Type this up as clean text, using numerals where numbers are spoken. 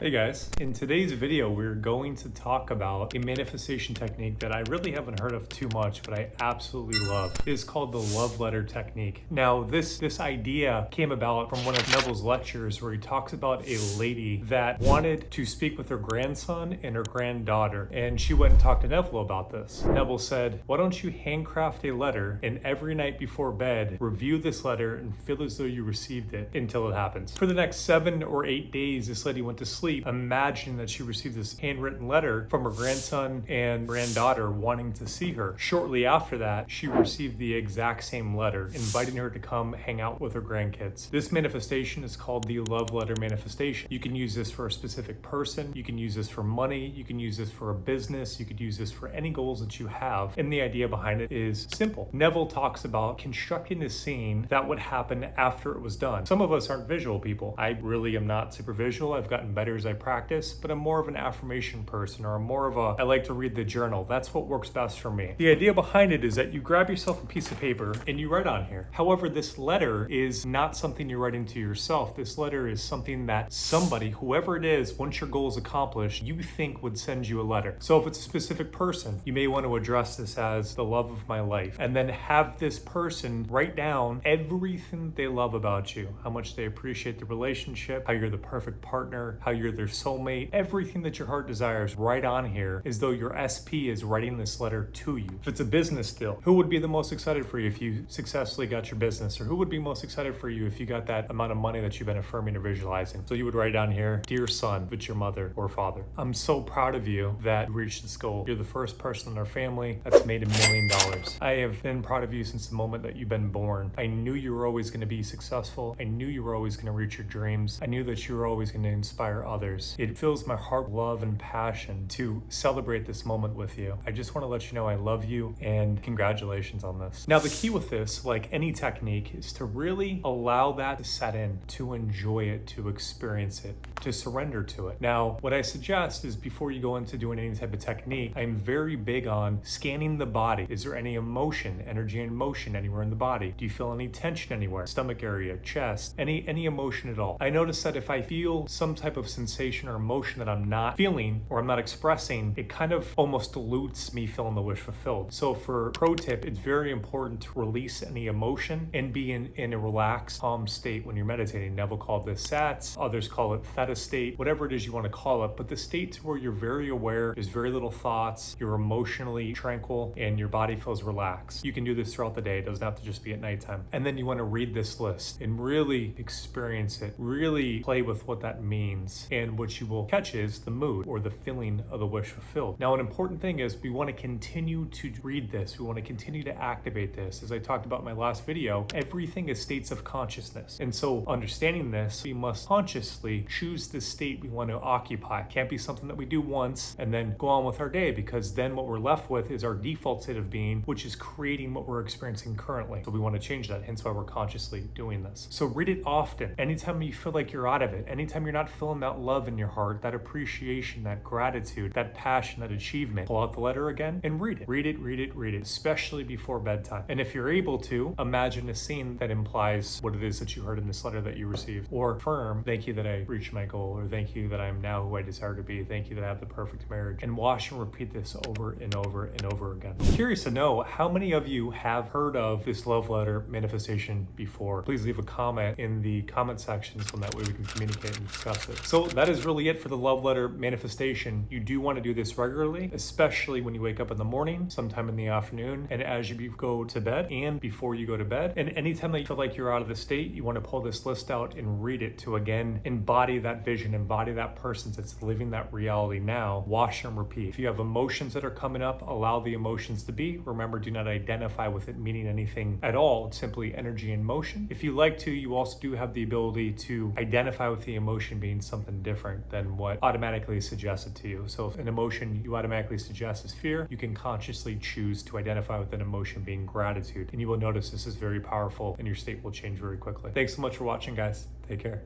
Hey guys, in today's video we're going to talk about a manifestation technique that I really haven't heard of too much, but I absolutely love. It is called the love letter technique. Now this idea came about from one of Neville's lectures where he talks about a lady that wanted to speak with her grandson and her granddaughter, and she went and talked to Neville about this. Neville said, why don't you handcraft a letter, and every night before bed review this letter and feel as though you received it until it happens. For the next 7 or 8 days this lady went to sleep imagining that she received this handwritten letter from her grandson and granddaughter wanting to see her. Shortly after that, she received the exact same letter inviting her to come hang out with her grandkids. This manifestation is called the love letter manifestation. You can use this for a specific person, you can use this for money, you can use this for a business, you could use this for any goals that you have, and the idea behind it is simple. Neville talks about constructing a scene that would happen after it was done. Some of us aren't visual people. I really am not super visual. I've gotten better as I practice, but I'm more of an affirmation person, or I'm more of I like to read the journal. That's what works best for me. The idea behind it is that you grab yourself a piece of paper and you write on here. However, this letter is not something you're writing to yourself. This letter is something that somebody, whoever it is, once your goal is accomplished, you think would send you a letter. So if it's a specific person, you may want to address this as the love of my life, and then have this person write down everything they love about you, how much they appreciate the relationship, how you're the perfect partner, how you're their soulmate, everything that your heart desires right on here, as though your SP is writing this letter to you. If it's a business deal, who would be the most excited for you if you successfully got your business? Or who would be most excited for you if you got that amount of money that you've been affirming or visualizing? So you would write down here, dear son, if it's your mother or father, I'm so proud of you that you reached this goal. You're the first person in our family that's made $1 million. I have been proud of you since the moment that you've been born. I knew you were always going to be successful. I knew you were always going to reach your dreams. I knew that you were always going to inspire others. It fills my heart with love and passion to celebrate this moment with you. I just want to let you know I love you and congratulations on this. Now the key with this, like any technique, is to really allow that to set in, to enjoy it, to experience it, to surrender to it. Now what I suggest is before you go into doing any type of technique, I'm very big on scanning the body. Is there any emotion, energy and motion anywhere in the body? Do you feel any tension anywhere? Stomach area, chest, any emotion at all? I notice that if I feel some type of sensation or emotion that I'm not feeling or I'm not expressing, it kind of almost dilutes me feeling the wish fulfilled. So for pro tip, it's very important to release any emotion and be in a relaxed, calm state when you're meditating. Neville called this SATS, others call it theta state, whatever it is you want to call it, but the state where you're very aware, there's very little thoughts, you're emotionally tranquil, and your body feels relaxed. You can do this throughout the day. It doesn't have to just be at nighttime. And then you want to read this list and really experience it, really play with what that means, and what you will catch is the mood or the feeling of the wish fulfilled. Now, an important thing is we want to continue to read this. We want to continue to activate this. As I talked about in my last video, everything is states of consciousness. And so understanding this, we must consciously choose the state we want to occupy. It can't be something that we do once and then go on with our day, because then what we're left with is our default state of being, which is creating what we're experiencing currently. So we want to change that, hence why we're consciously doing this. So read it often. Anytime you feel like you're out of it, anytime you're not feeling that love in your heart, that appreciation, that gratitude, that passion, that achievement, pull out the letter again and read it. Read it, read it, read it, especially before bedtime. And if you're able to, imagine a scene that implies what it is that you heard in this letter that you received, or affirm, thank you that I reached my goal, or thank you that I'm now who I desire to be, thank you that I have the perfect marriage, and wash and repeat this over and over and over again. I'm curious to know how many of you have heard of this love letter manifestation before. Please leave a comment in the comment section so that way we can communicate and discuss it. So that is really it for the love letter manifestation. You do want to do this regularly, especially when you wake up in the morning, sometime in the afternoon, and as you go to bed, and before you go to bed. And anytime that you feel like you're out of the state, you want to pull this list out and read it to again embody that vision, embody that person that's living that reality now. Wash and repeat. If you have emotions that are coming up, allow the emotions to be. Remember, do not identify with it meaning anything at all. It's simply energy and motion. If you like to, you also do have the ability to identify with the emotion being something different than what automatically is suggested to you. So if an emotion you automatically suggest is fear, you can consciously choose to identify with an emotion being gratitude. And you will notice this is very powerful and your state will change very quickly. Thanks so much for watching, guys. Take care.